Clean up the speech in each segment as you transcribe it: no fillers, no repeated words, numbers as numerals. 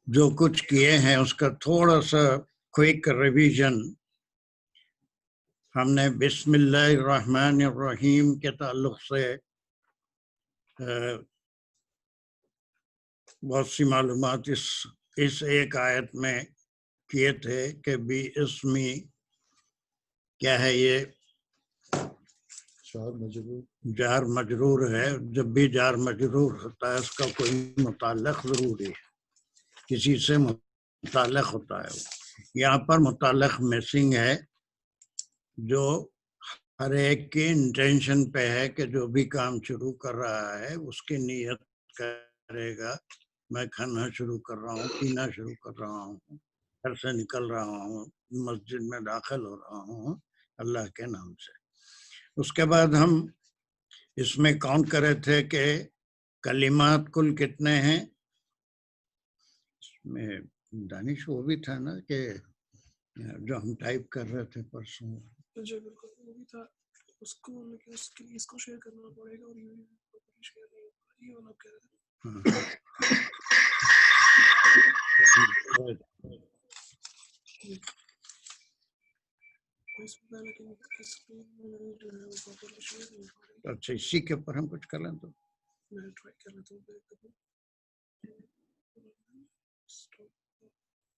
جو کچھ کیے ہیں اس کا تھوڑا سا کوئک ریویژن. ہم نے بسم اللہ الرحمن الرحیم کے تعلق سے بہت سی معلومات اس ایک آیت میں کیے تھے کہ بھی اسمی کیا ہے، یہ جار مجرور ہے. جب بھی جار مجرور ہوتا ہے اس کا کوئی متعلق ضروری ہے، کسی سے متعلق ہوتا ہے. یہاں پر متعلق مسنگ ہے، جو ہر ایک کی انٹینشن پہ ہے کہ جو بھی کام شروع کر رہا ہے اس کی نیت کرے گا. میں کھانا شروع کر رہا ہوں، پینا شروع کر رہا ہوں، گھر سے نکل رہا ہوں، مسجد میں داخل ہو رہا ہوں اللہ کے نام سے. اس کے بعد ہم اس میں کاؤنٹ کرے تھے کہ کلمات کل کتنے ہیں. اس میں دانش وہ بھی تھا نا کہ جو ہم ٹائپ کر رہے تھے پرسوں. جی بالکل وہ بھی تھا اس کو، لیکن اس کے لیے اس کو شیئر کرنا پڑے گا اور یہ شیئر نہیں ہوگا. یہ والا کہہ رہے تھے. اچھا اسی کے اوپر ہم کچھ کر لیں تو میں ٹرائی کر لیتا ہوں.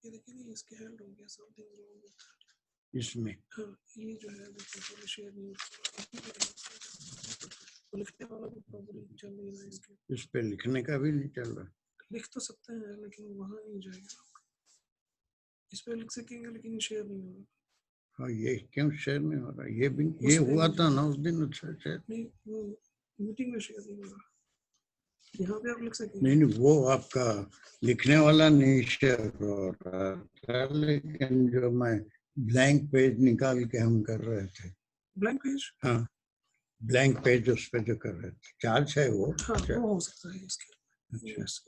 یہ دیکھیں اس کے ہینڈ ہو گیا سم تھنگ رانگ اس میں. ہاں یہ جو ہے وہ شیئر نہیں لکھنے والا بھی پرابلم چل رہی ہے اس کے. اس پہ لکھنے کا بھی نہیں چل رہا. لکھ تو سکتے ہیں لیکن وہاں نہیں جائے گا. اس پہ لکھ سکیں گے لیکن شیئر نہیں ہوگا. ہاں یہ کیوں شیئر نہیں ہو رہا؟ یہ بھی یہ ہوا تھا نا اس دن. اچھا نہیں وہ میٹنگ میں شیئر نہیں ہوگا. یہاں پہ آپ لکھ سکیں. نہیں وہ آپ کا لکھنے والا نہیں شیئر ہو رہا تھا، لیکن جو میں بلینک پیج نکال کے ہم کر رہے تھے. Blank page? ہاں بلینک پیج اس پہ جو کر رہے تھے. چارج ہے وہ. ہاں وہ ہو سکتا ہے اس کے. اچھا اس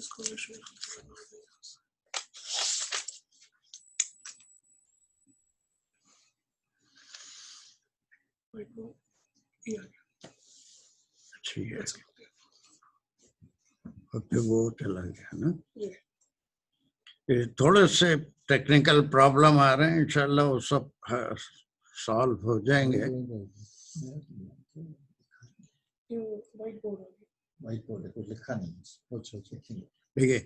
کو شیئر کرنا ہوگا. وہ چلا گیا نا. تھوڑے سے ٹیکنیکل پرابلم آ رہے ہیں، انشاءاللہ وہ سب سالو ہو جائیں گے. ٹھیک ہے.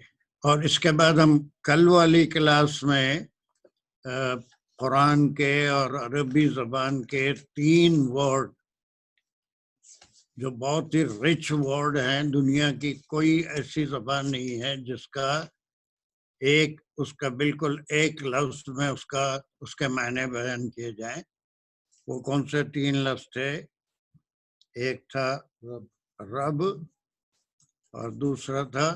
اور اس کے بعد ہم کل والی کلاس میں قرآن کے اور عربی زبان کے 3 ورڈ جو بہت ہی رچ ورڈ ہیں. دنیا کی کوئی ایسی زبان نہیں ہے جس کا اس کا بالکل ایک لفظ میں اس کے معنی بیان کیے جائیں. وہ کون سے 3 لفظ تھے؟ ایک تھا رب اور دوسرا تھا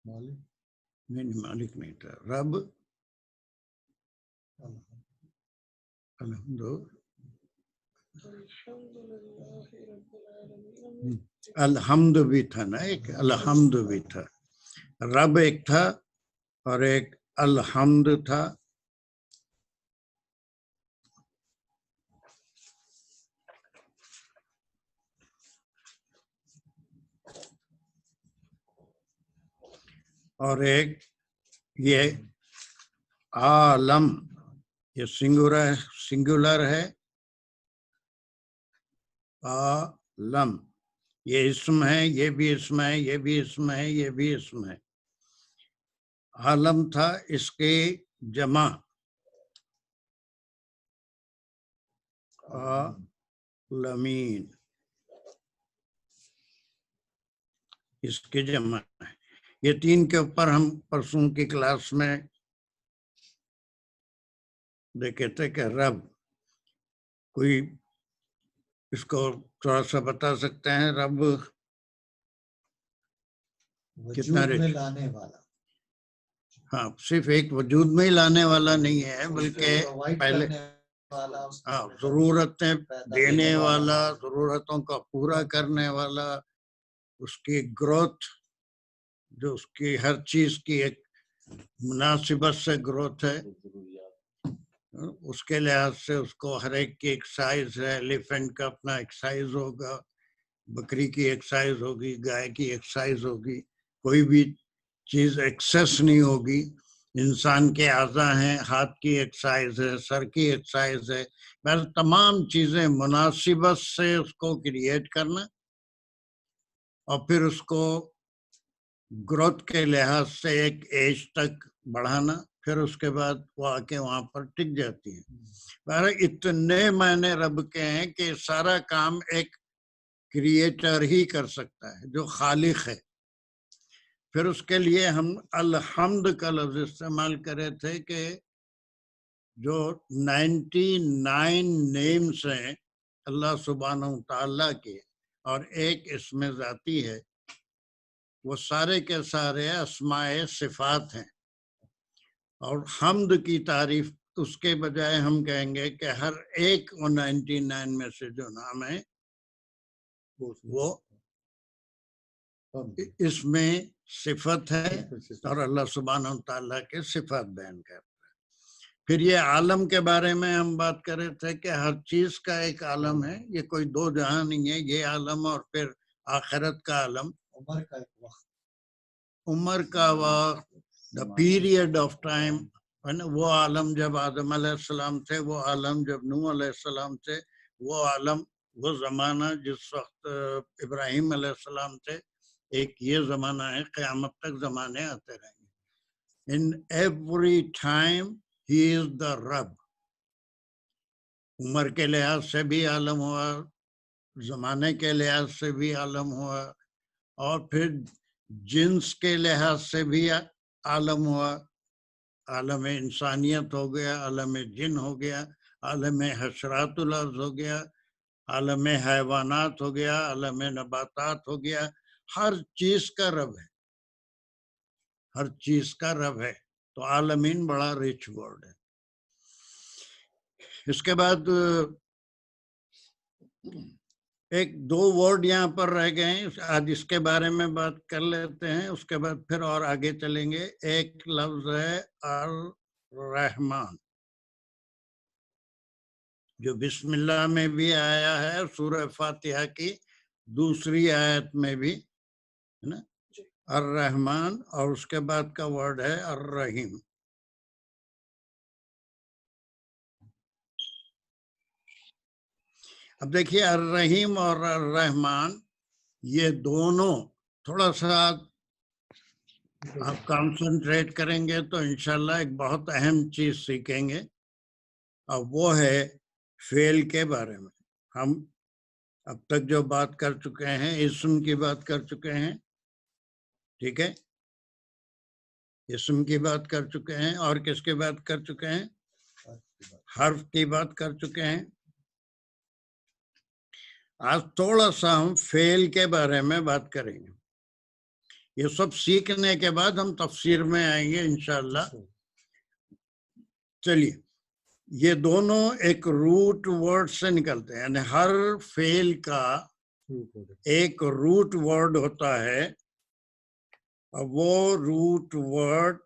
مالک نہیں تھا. رب الحمد بھی تھا نا، ایک الحمد بھی تھا. رب ایک تھا اور ایک الحمد تھا. اور ایک یہ عالم، یہ سنگولر ہے. عالم یہ اسم ہے، یہ بھی اسم ہے، یہ بھی اسم ہے، یہ بھی اسم ہے. عالم تھا اس کے جمع عالمین، اس کے جمع ہے. یہ 3 کے اوپر ہم پرسوں کی کلاس میں دیکھے تھے کہ رب، کوئی اس کو تھوڑا سا بتا سکتے ہیں؟ رب کتنا لانے والا. ہاں صرف ایک وجود میں ہی لانے والا نہیں ہے بلکہ پہلے ضرورتیں دینے والا، ضرورتوں کا پورا کرنے والا، اس کی گروتھ، جو اس کی ہر چیز کی ایک مناسبت سے گروتھ ہے، اس کے لحاظ سے اس کو ہر ایک کی ایک سائز ہے. ایلیفینٹ کا اپنا ایک سائز ہوگا، بکری کی ایک سائز ہوگی، گائے کی ایک سائز ہوگی، کوئی بھی چیز ایکسیس نہیں ہوگی. انسان کے اعضاء ہیں، ہاتھ کی ایک سائز ہے، سر کی ایک سائز ہے. بس تمام چیزیں مناسبت سے اس کو کریٹ کرنا اور پھر اس کو گروتھ کے لحاظ سے ایک ایج تک بڑھانا، پھر اس کے بعد وہ آ کے وہاں پر ٹک جاتی ہے. بہرحال اتنے معنی رب کے ہیں کہ سارا کام ایک کریٹر ہی کر سکتا ہے جو خالق ہے. پھر اس کے لیے ہم الحمد کا لفظ استعمال کرے تھے کہ جو 99 نیمز ہیں اللہ سبحانہ وتعالیٰ کے اور ایک اسم ذاتی ہے، وہ سارے کے سارے اسماء صفات ہیں. اور حمد کی تعریف اس کے بجائے ہم کہیں گے کہ ہر ایک 99 میں سے جو نام ہے وہ اس میں صفت ہے اور اللہ سبحانہ وتعالیٰ کے صفات بیان کرتا ہے. پھر یہ عالم کے بارے میں ہم بات کر رہے تھے کہ ہر چیز کا ایک عالم ہے، یہ کوئی دو جہاں نہیں ہے. یہ عالم اور پھر آخرت کا عالم، عمر کا وقت، دا پیریڈ آف ٹائم، وہ عالم جب آدم علیہ السلام تھے، وہ عالم جب نوح علیہ السلام تھے، وہ عالم، وہ زمانہ جس وقت ابراہیم علیہ السلام تھے. ایک یہ زمانہ ہے، قیامت تک زمانے آتے رہیں گے. In every time he is the رب. عمر کے لحاظ سے بھی عالم ہوا، زمانے کے لحاظ سے بھی عالم ہوا، اور پھر جنس کے لحاظ سے بھی عالم ہوا. عالم انسانیت ہو گیا، عالم جن ہو گیا، عالم حشرات الارض ہو گیا، عالم حیوانات ہو گیا، عالم نباتات ہو گیا. ہر چیز کا رب ہے، ہر چیز کا رب ہے. تو عالمین بڑا ریچ ورڈ ہے. اس کے بعد ایک دو ورڈ یہاں پر رہ گئے ہیں، آج اس کے بارے میں بات کر لیتے ہیں، اس کے بعد پھر اور آگے چلیں گے. ایک لفظ ہے الرحمن، جو بسم اللہ میں بھی آیا ہے، سورہ فاتحہ کی دوسری آیت میں بھی ہے نا، الرحمن، اور اس کے بعد کا ورڈ ہے الرحیم. اب دیکھیے الرحیم اور الرحمن یہ دونوں تھوڑا سا آپ کانسنٹریٹ کریں گے تو انشاءاللہ ایک بہت اہم چیز سیکھیں گے، اور وہ ہے فعل کے بارے میں. ہم اب تک جو بات کر چکے ہیں، اسم کی بات کر چکے ہیں، ٹھیک ہے، اسم کی بات کر چکے ہیں، اور کس کی بات کر چکے ہیں، حرف کی بات کر چکے ہیں. آج تھوڑا سا ہم فعل کے بارے میں بات کریں گے. یہ سب سیکھنے کے بعد ہم تفسیر میں آئیں گے انشاءاللہ. چلیے، یہ دونوں ایک روٹ ورڈ سے نکلتے ہیں، یعنی ہر فعل کا ایک روٹ ورڈ ہوتا ہے، اور وہ روٹ ورڈ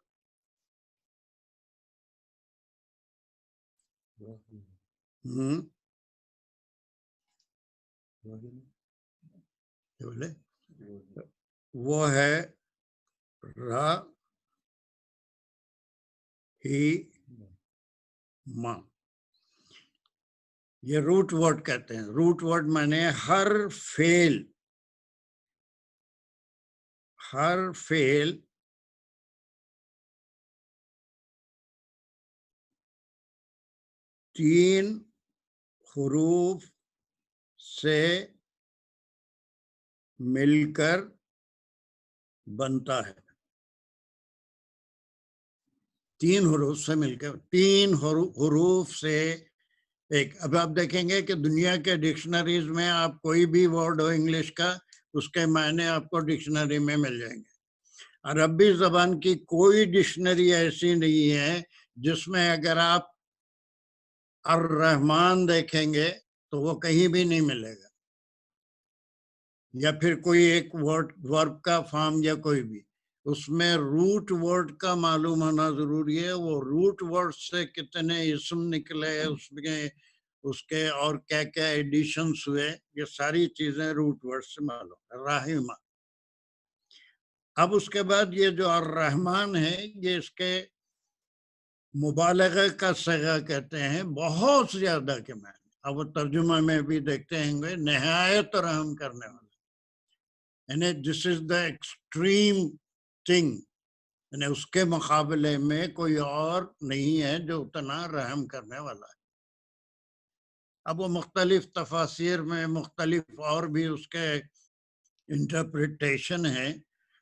وہ ہے را ہی ماں. یہ روٹ ورڈ کہتے ہیں. روٹ ورڈ مانے ہر فعل تین حروف سے مل کر بنتا ہے. تین حروف سے مل کر، تین حروف سے ایک. اب آپ دیکھیں گے کہ دنیا کے ڈکشنریز میں آپ کوئی بھی ورڈ ہو انگلش کا، اس کے معنی آپ کو ڈکشنری میں مل جائیں گے. عربی زبان کی کوئی ڈکشنری ایسی نہیں ہے جس میں اگر آپ الرحمن دیکھیں گے تو وہ کہیں بھی نہیں ملے گا، یا پھر کوئی ایک ورب کا فارم یا کوئی بھی. اس میں روٹ ورڈ کا معلوم ہونا ضروری ہے. وہ روٹ ورڈ سے کتنے اسم نکلے, اس میں اس کے اور کیا کیا ایڈیشنز ہوئے, یہ ساری چیزیں روٹ ورڈ سے معلوم ہے. رحیمہ. اب اس کے بعد یہ جو الرحمن ہے, یہ اس کے مبالغہ کا صیغہ کہتے ہیں, بہت زیادہ کے معنی. اب وہ ترجمہ میں بھی دیکھتے ہیں گے, نہایت رحم کرنے والا. یعنی دس از دا ایکسٹریم تھنگ, یعنی اس کے مقابلے میں کوئی اور نہیں ہے جو اتنا رحم کرنے والا ہے. اب وہ مختلف تفاسیر میں مختلف اور بھی اس کے انٹرپریٹیشن ہے.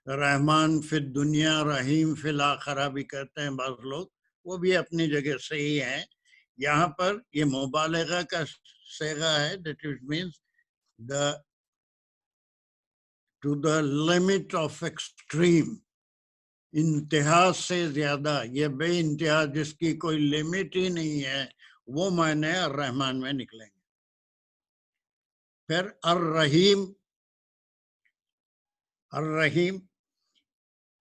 رحمان فی الدنیا رحیم فی الآخرہ بھی کہتے ہیں بعض لوگ, وہ بھی اپنی جگہ صحیح ہیں. یہاں پر یہ مبالغہ کا صیغہ ہے, that it means to the limit of extreme, انتہا سے زیادہ, یہ بے انتہا جس کی کوئی لمٹ ہی نہیں ہے, وہ معنی الرحمن میں نکلیں گے. پھر الرحیم, الرحیم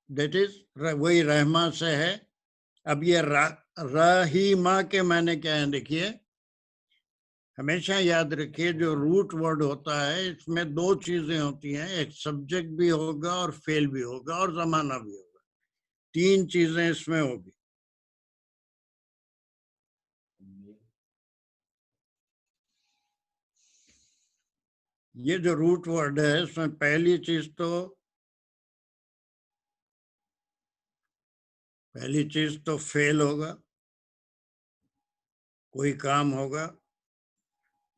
that is وہی رحمہ سے ہے. اب یہ رحیمہ کے معنی کیا ہیں دیکھیے, ہمیشہ یاد رکھیے جو روٹ ورڈ ہوتا ہے اس میں دو چیزیں ہوتی ہیں, ایک سبجیکٹ بھی ہوگا اور فعل بھی ہوگا اور زمانہ بھی ہوگا. تین چیزیں اس میں ہوگی. یہ جو روٹ ورڈ ہے اس میں پہلی چیز تو فعل ہوگا, کوئی کام ہوگا.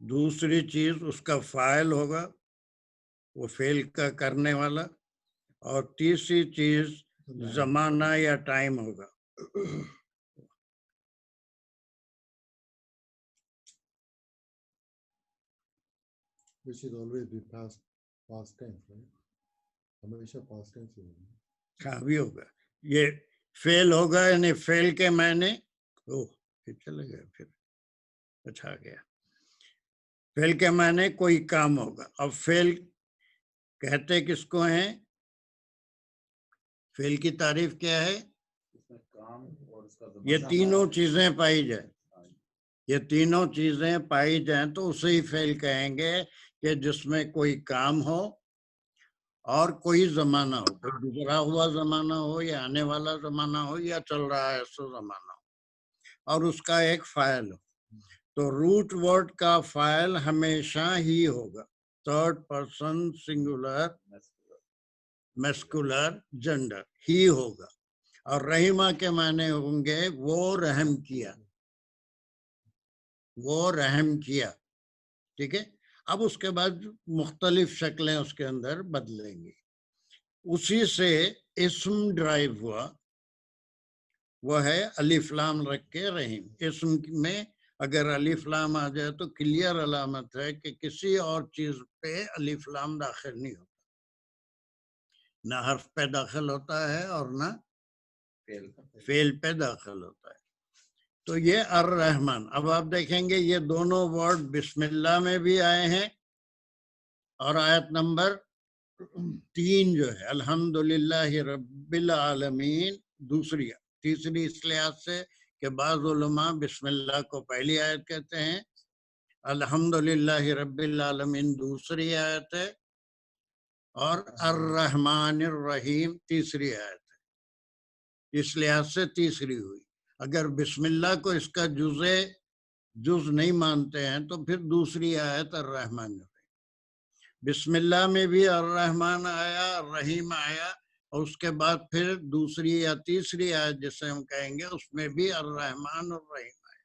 دوسری چیز اس کا فاعل ہوگا, وہ فعل کا کرنے والا. اور تیسری چیز زمانہ یا ٹائم ہوگا. Which is always be past tense, right? ہمیشہ past tense ہوگا. ہاں بھی ہوگا. یہ فعل ہوگا, یعنی فعل کے معنی پھر چلے گئے, پھر اچھا گیا. فعل کے معنی کوئی کام ہوگا. اب فعل کہتے کس کو ہیں, فعل کی تعریف کیا ہے, یہ تینوں چیزیں پائی جائیں, یہ تینوں چیزیں پائی جائیں تو اسے ہی فعل کہیں گے کہ جس میں کوئی کام ہو اور کوئی زمانہ ہو, کوئی گزرا ہوا زمانہ ہو یا آنے والا زمانہ ہو یا چل رہا ہے ایسا زمانہ ہو, اور اس کا ایک فاعل ہو. تو روٹ ورڈ کا فاعل ہمیشہ ہی ہوگا, تھرڈ پرسن سنگولر میسکولر جنڈر ہی ہوگا. اور رحیمہ کے معنی ہوں گے وہ رحم کیا, وہ رحم کیا. ٹھیک ہے. اب اس کے بعد مختلف شکلیں اس کے اندر بدلیں گی. اسی سے اسم ڈرائیو ہوا, وہ ہے الف لام رکھ کے رحیم. اسم میں اگر الف لام آ جائے تو کلیئر علامت ہے کہ کسی اور چیز پہ الف لام داخل نہیں ہوتا, نہ حرف پہ داخل ہوتا ہے اور نہ فعل پہ داخل ہوتا ہے. تو یہ الرحمن. اب آپ دیکھیں گے یہ دونوں ورڈ بسم اللہ میں بھی آئے ہیں, اور آیت نمبر 3 جو ہے الحمدللہ رب العالمین, تیسری اس لحاظ سے کہ بعض علماء بسم اللہ کو پہلی آیت کہتے ہیں, الحمدللہ رب العالمین دوسری آیت ہے, اور الرحمن الرحیم تیسری آیت ہے. اس لحاظ سے تیسری ہوئی. اگر بسم اللہ کو اس کا جز نہیں مانتے ہیں تو پھر دوسری آیت الرحمن الرحیم. بسم اللہ میں بھی الرحمن آیا, الرحیم آیا, اور اس کے بعد پھر دوسری یا تیسری آیت جسے ہم کہیں گے اس میں بھی الرحمن الرحیم آیا.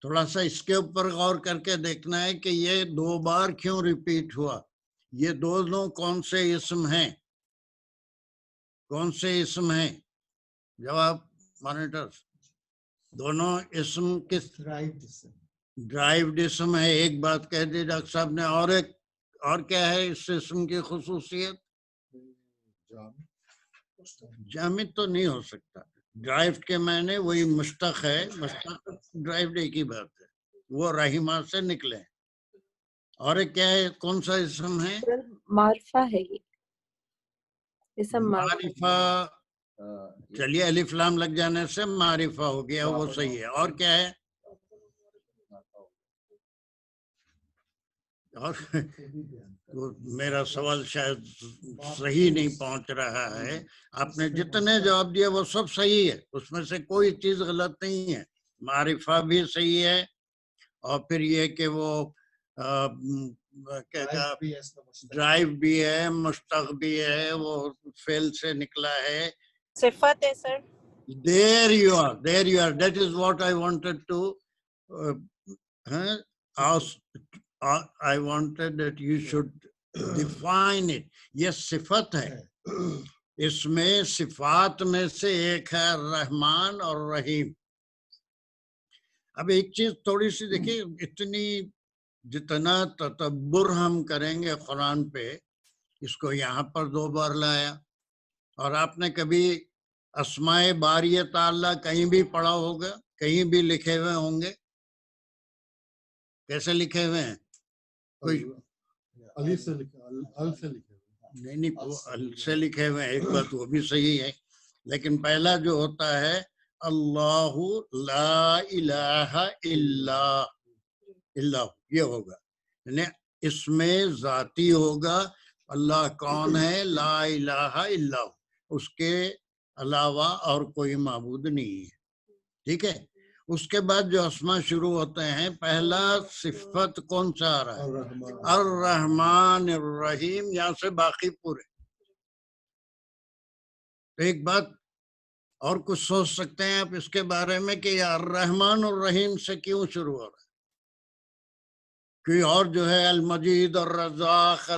تھوڑا سا اس کے اوپر غور کر کے دیکھنا ہے کہ یہ 2 بار کیوں ریپیٹ ہوا. یہ دونوں کون سے اسم ہیں, کون سے اسم ہیں؟ جواب مانیٹرز. دونوں اسم کس ڈرائیوڈ اسم ہے. ایک بات کہہ دی ڈاکٹر صاحب نے, اور کیا ہے اس اسم کی خصوصیت؟ جامد تو نہیں ہو سکتا. ڈرائیوڈ کے معنی وہی مشتق ہے, مشتق ڈرائیوڈ ایک ہی بات ہے, وہ رحیمہ سے نکلے. اور کیا ہے, کون سا اسم ہے؟ معرفہ ہے یہ. اسم معرفہ چلیے الف لام لگ جانے سے معرفہ ہو گیا وہ صحیح ہے. اور کیا ہے؟ اور میرا سوال شاید صحیح نہیں پہنچ رہا ہے. آپ نے جتنے جواب دیے وہ سب صحیح ہے, اس میں سے کوئی چیز غلط نہیں ہے. معرفہ بھی صحیح ہے, اور پھر یہ کہ وہ ڈرائیو بھی ہے, مشتق بھی ہے, وہ فعل سے نکلا ہے. صفت ہے سر. There you are. That is what I wanted to ask. I wanted that you should define it. Yes, صفت ہے. اس میں صفات میں سے ایک ہے رحمان اور رحیم. اب ایک چیز تھوڑی سی دیکھیے, اتنی جتنا تدبر ہم کریں گے قرآن پہ, اس کو یہاں پر 2 بار لایا. اور آپ نے کبھی اسماء باری تعالیٰ کہیں بھی پڑھا ہوگا, کہیں بھی لکھے ہوئے ہوں گے؟ کیسے لکھے ہوئے ہیں؟ کوئی نہیں, وہ ال سے لکھے ہوئے ہیں. ایک بات وہ بھی صحیح ہے, لیکن پہلا جو ہوتا ہے اللہ لا الہ الا اللہ, یہ ہوگا. یعنی اس میں ذاتی ہوگا, اللہ کون ہے, لا الہ الا, اس کے علاوہ اور کوئی معبود نہیں ہے. ٹھیک ہے. اس کے بعد جو اسماء شروع ہوتے ہیں, پہلا صفت کون سا آ رہا ہے؟ الرحمن الرحیم, یہاں سے باقی پورے. تو ایک بات اور کچھ سوچ سکتے ہیں آپ اس کے بارے میں کہ یہ الرحمن الرحیم سے کیوں شروع ہو رہا ہے؟ کوئی اور جو ہے المجید الرزاق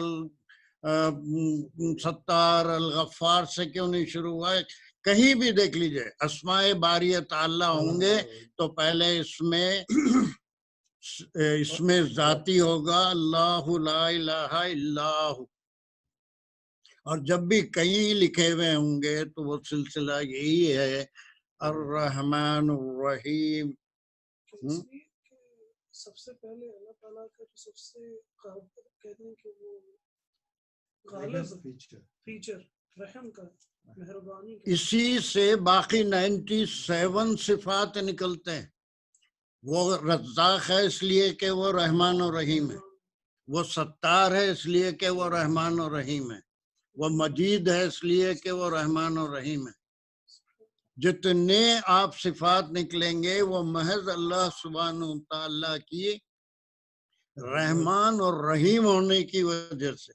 الستار الغفار سے کیوں نہیں شروع ہوا ہے؟ کہیں بھی دیکھ لیجئے اسماء باری تعالیٰ ہوں گے تو پہلے اس میں ذاتی ہوگا اللہ لا الہ الا ہو, اور جب بھی کہیں لکھے ہوئے ہوں گے تو وہ سلسلہ یہی ہے الرحمن الرحیم. سب سے پہلے اللہ تعالیٰ کا جو سب سے کہتے ہیں کہ وہ غالب فیچر رحم کا, مہربانی کا, اسی سے باقی 97 صفات نکلتے ہیں. وہ رزاق ہے اس لیے کہ وہ رحمان و رحیم ہے, وہ ستار ہے اس لیے کہ وہ رحمان و رحیم ہے, وہ مجید ہے اس لیے کہ وہ رحمان و رحیم ہے. جتنے آپ صفات نکلیں گے وہ محض اللہ سبحانہ و تعالیٰ کی رحمان اور رحیم ہونے کی وجہ سے.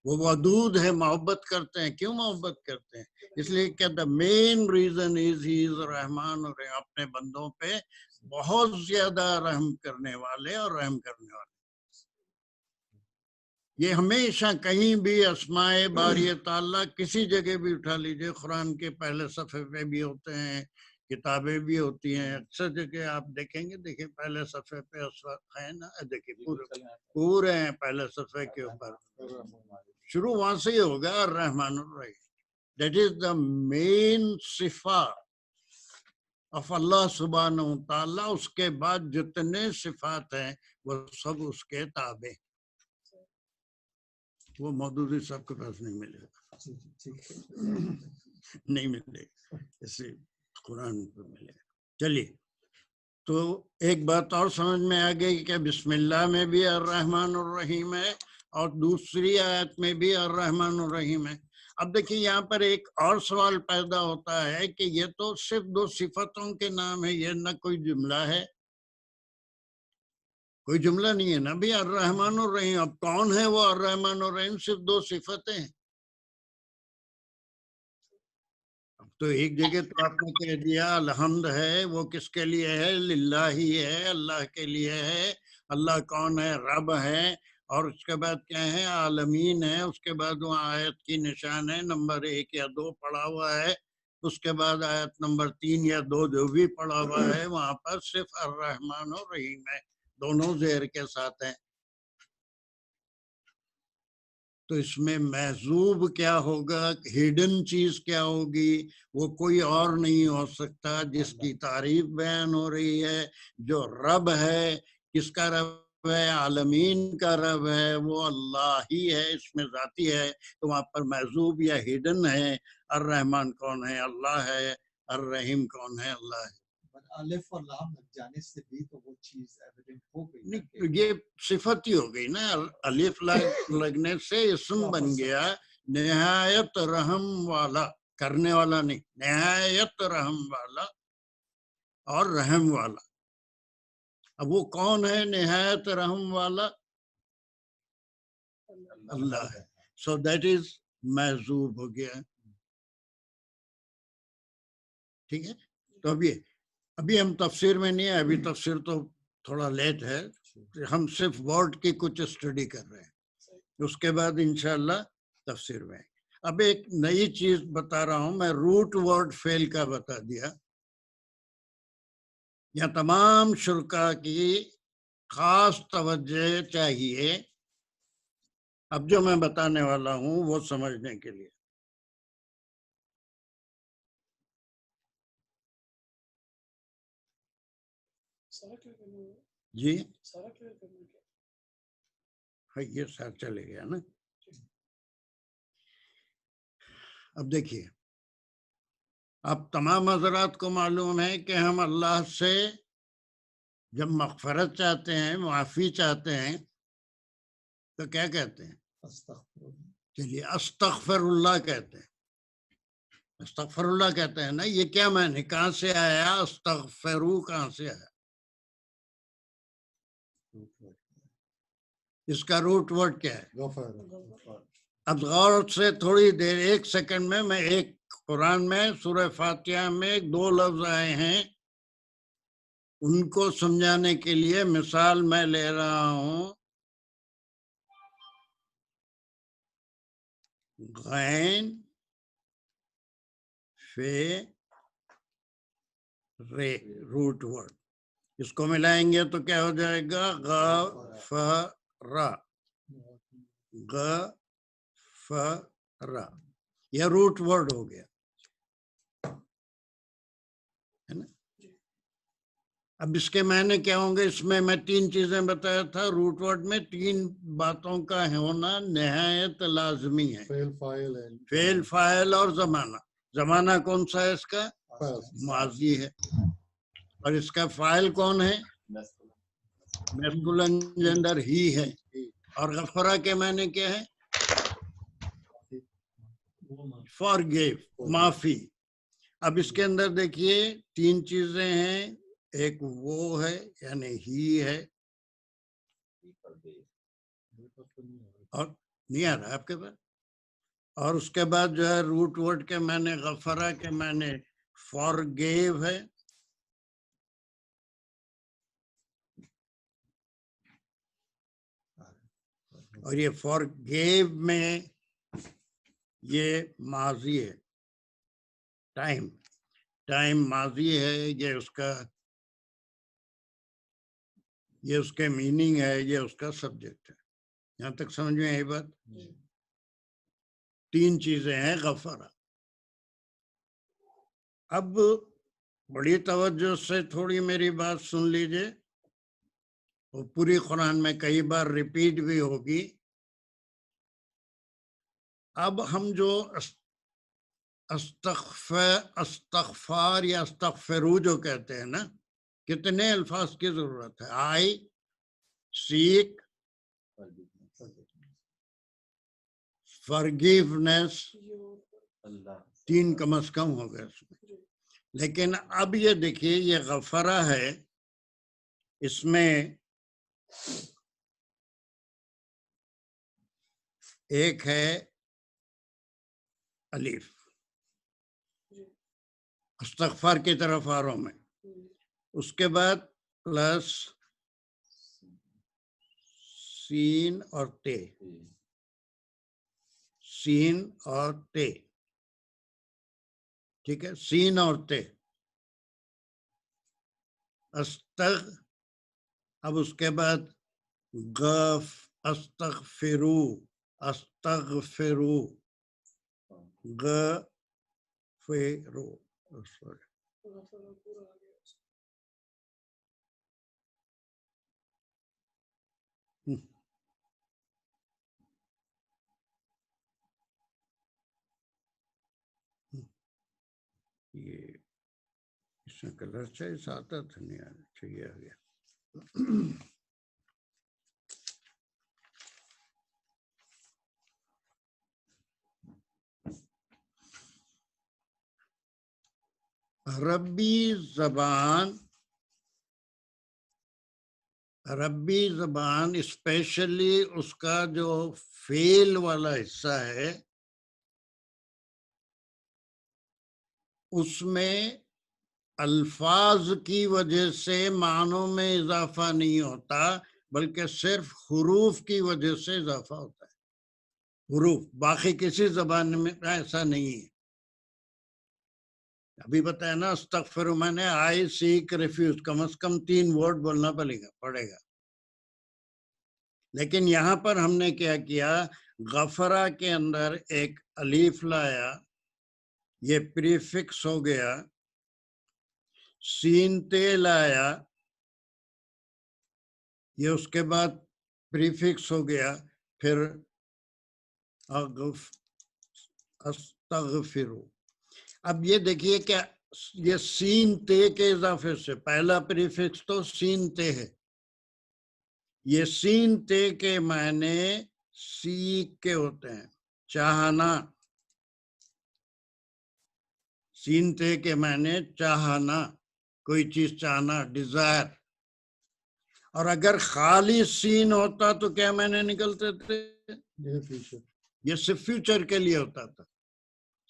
وہ ودود ہے, محبت کرتے ہیں. کیوں محبت کرتے ہیں؟ اس لیے کہ the main reason is he is رحمان اور اپنے بندوں پہ بہت زیادہ رحم کرنے والے اور رحم کرنے والے. یہ ہمیشہ کہیں بھی اسماء باری تعالیٰ کسی جگہ بھی اٹھا لیجئے, قرآن کے پہلے صفحے پہ بھی ہوتے ہیں, کتابیں بھی ہوتی ہیں, اکثر جگہ آپ دیکھیں گے. دیکھیں پہلے صفحے پہ ہے نا, دیکھیں پورے ہیں پہلے صفحے کے اوپر. شروع وہاں سے ہی ہوگا الرحمن الرحیم. That is the main صفہ of اللہ سبحانہ و تعالیٰ. اس کے بعد جتنے صفات ہیں وہ سب اس کے تابع. وہ مودودی صاحب کے پاس نہیں ملے گا, نہیں ملے گا, اسے قرآن پر ملے گا. چلیے, تو ایک بات اور سمجھ میں آ گئی کہ بسم اللہ میں بھی الرحمن الرحیم ہے اور دوسری آیت میں بھی الرحمن الرحیم ہے. اب دیکھیں یہاں پر ایک اور سوال پیدا ہوتا ہے کہ یہ تو صرف 2 صفتوں کے نام ہے, یہ نہ کوئی جملہ ہے, کوئی جملہ نہیں ہے نا بھی الرحمن الرحیم. اب کون ہے وہ الرحمن الرحیم؟ صرف 2 صفتیں ہیں. اب تو ایک جگہ تو آپ نے کہہ دیا الحمد ہے, وہ کس کے لیے ہے؟ للہ ہی ہے, اللہ کے لیے ہے. اللہ کون ہے؟ رب ہے. اور اس کے بعد کیا ہے؟ عالمین ہے. اس کے بعد وہ آیت کی نشان ہے نمبر 1 یا 2 پڑھا ہوا ہے. اس کے بعد آیت نمبر 3 یا 2 جو بھی پڑھا ہوا ہے وہاں پر صرف الرحمن الرحیم ہے, دونوں زیر کے ساتھ ہیں. تو اس میں محذوب کیا ہوگا, ہڈن چیز کیا ہوگی؟ وہ کوئی اور نہیں ہو سکتا. جس کی تعریف بیان ہو رہی ہے جو رب ہے. کس کا رب ہے، عالمین کا رب ہے، وہ اللہ ہی ہے، اس میں ذاتی ہے، تو وہاں پر محذوب یا ہڈن ہے۔ الرحمن کون ہے؟ اللہ ہے۔ الرحیم کون ہے؟ اللہ ہے۔ الف اور لام لگ جانے سے بھی تو وہ چیز ایویڈنٹ ہو گئی نا کہ نہیں، یہ صفت ہی ہو گئی نا، الف لگنے سے اسم بن گیا، نہایت رحم والا، کرنے والا نہیں، نہایت رحم والا اور رحم والا۔ اب وہ کون ہے نہایت رحم والا؟ اللہ ہے۔ سو دیٹ از محذوب ہو گیا۔ ٹھیک ہے، تو ابھی ہم تفسیر میں نہیں ہے، ابھی تفسیر تو تھوڑا لیٹ ہے، ہم صرف ورڈ کی کچھ اسٹڈی کر رہے ہیں، اس کے بعد انشاءاللہ تفسیر میں۔ اب ایک نئی چیز بتا رہا ہوں میں، روٹ ورڈ فیل کا بتا دیا، یا تمام شرکا کی خاص توجہ چاہیے اب جو میں بتانے والا ہوں وہ سمجھنے کے لیے۔ سارا کیا کرنا ہے؟ جی سارا کیا کرنا ہے؟ ہاں، یہ ساتھ چلے گیا نا۔ اب دیکھیے، اب تمام حضرات کو معلوم ہے کہ ہم اللہ سے جب مغفرت چاہتے ہیں، معافی چاہتے ہیں، تو کیا کہتے ہیں؟ استغفر اللہ۔ چلیے استغفر اللہ کہتے ہیں، استغفر اللہ کہتے ہیں نا۔ یہ کیا معنی، کہاں سے آیا؟ استغفرو کہاں سے آیا؟ اس کا روٹ ورڈ کیا ہے؟ غفر۔ اب غور سے تھوڑی دیر، ایک سیکنڈ میں ایک قرآن میں سورہ فاتحہ میں 2 لفظ آئے ہیں، ان کو سمجھانے کے لیے مثال میں لے رہا ہوں۔ غین فے رے، روٹ ورڈ، اس کو ملائیں گے تو کیا ہو جائے گا؟ غفرا، غفرا، یہ روٹ ورڈ ہو گیا ہے نا۔ اب اس کے معنی کیا ہوں گے؟ اس میں 3 چیزیں بتایا تھا، روٹ ورڈ میں 3 باتوں کا ہونا نہایت لازمی ہے، فعل، فاعل ہے۔ فعل، فاعل اور زمانہ۔ زمانہ کون سا ہے اس کا؟ ماضی ہے۔ اور اس کا فاعل کون ہے؟ میسکولن جینڈر ہی ہے۔ اور غفرہ کے معنی کیا ہے؟ فارگیو، معافی۔ اب اس کے اندر دیکھیے 3 چیزیں ہیں، ایک وہ ہے یعنی ہی ہے، اور نہیں آ رہا آپ کے پاس، اور اس کے بعد جو ہے روٹ ورڈ کے معنی، غفرہ کے معنی فارگیو ہے، اور یہ فارگیو میں یہ ماضی ہے، ٹائم ماضی ہے، یہ اس کے میننگ ہے، یہ اس کا سبجیکٹ ہے۔ یہاں تک سمجھ میں آئی بات؟ 3 چیزیں ہیں غفرہ۔ اب بڑی توجہ سے تھوڑی میری بات سن لیجئے، وہ پوری قرآن میں کئی بار ریپیٹ بھی ہوگی۔ اب ہم جو استغفار یا استغفرو جو کہتے ہیں نا، کتنے الفاظ کی ضرورت ہے؟ آئی سیک فرگیونیس، 3 کم از کم ہو گئے اس میں۔ لیکن اب یہ دیکھیے، یہ غفرہ ہے، اس میں ایک ہے الف، استغفار کی طرف آ رہا ہوں میں، اس کے بعد پلس سین اور تے، سین اور تے، ٹھیک ہے، سین اور تے، اب اس کے بعد استغفرو، استغفرو، غفرو، یہ اس میں کلر چوائس آتا تھا نہیں چاہیے آ گیا. عربی زبان اسپیشلی اس کا جو فعل والا حصہ ہے اس میں الفاظ کی وجہ سے معنوں میں اضافہ نہیں ہوتا بلکہ صرف حروف کی وجہ سے اضافہ ہوتا ہے. حروف، باقی کسی زبان میں ایسا نہیں ہے. ابھی بتایا نا استغفر، میں نے آئی سیک ریفیوز، کم از کم 3 ورڈ بولنا پڑے گا. لیکن یہاں پر ہم نے کیا کیا، غفرہ کے اندر ایک الف لایا، یہ پریفکس ہو گیا. سین تے لایا، یہ اس کے بعد پریفکس ہو گیا. پھر استغفرو. اب یہ دیکھیے کہ یہ سین تے کے اضافے سے پہلا پریفکس تو سین تے ہے. یہ سین تے کے معنی سیکھ کے ہوتے ہیں، چاہنا. سین تے کے معنی چاہنا، کوئی چیز چاہنا، ڈیزائر. اور اگر خالی سین ہوتا تو کیا معنی نکلتے تھے؟ یہ صرف فیوچر کے لیے ہوتا تھا.